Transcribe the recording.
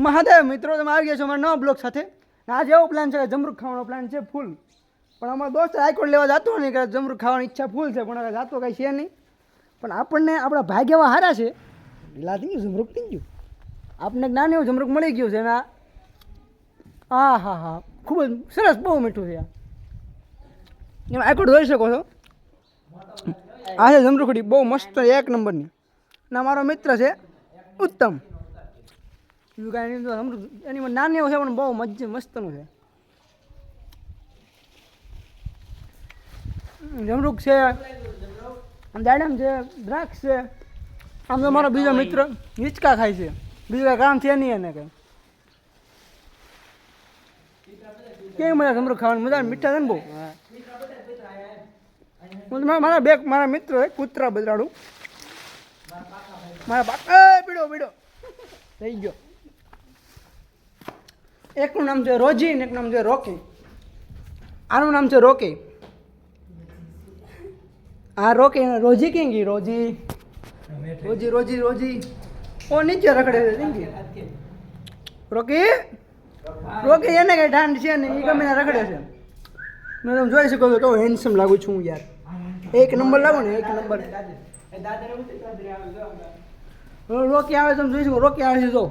મહાદેવ મિત્રો, તમે આવી ગયા છો અમારા નવા બ્લોગ સાથે. આજે એવો પ્લાન છે કે જમરૂખ ખાવાનો પ્લાન છે ફૂલ. પણ અમારો દોસ્ત આઈકોન લેવા જતો નહીં કે જમરૂખ ખાવાની ઈચ્છા ફૂલ છે, પણ હવે જાતો કાંઈ છે નહીં. પણ આપણને આપણા ભાગ્ય એવા સારા છે, ઢીલા થઈ ગયું જમરૂખ થઈ ગયું. આપણને નાનું એવું જમરૂખ મળી ગયું છે ને હા હા હા ખૂબ જ સરસ, બહુ મીઠું છે. એમાં આઈકોન જોઈ શકો છો. આ છે જમરૂખડી, બહુ મસ્ત એક નંબરની. ના મારો મિત્ર છે ઉત્તમ. એની નાની એવું છે પણ બહુ મસ્તનું છે. જમરૂખ છે, દાડમ છે, દ્રાક્ષ છે. આમ તો મારો બીજો મિત્ર હિંચકા ખાય છે, બીજું કાંઈ કામ છે નહીં એને કંઈ. કેવી મજા જમરૂખ ખાવાની, મજા મીઠા છે ને બહુ. મારા મિત્ર છે કૂતરા બદરાડું, મારા પીડો પીડો થઈ ગયો. એકનું નામ છે રોજી ને એક નામ છે રોકી. આનું નામ છે રોકી. હા રોકી, રોજી ક્યાં ગઈ? રોજી રોજી રોજી રોજી ઓ નીચે રખડે છે. રોકી રોકી એને કઈ ઠાંડ છે ને, એ ગમે રખડે છે. મેં તમે જોઈ શકો છો કેવો હેન્ડસમ લાગુ છું હું યાર. એક નંબર લાગુ ને, એક નંબર. રોકી આવે તમે જોઈ શકો, રોકી આવે છે જો.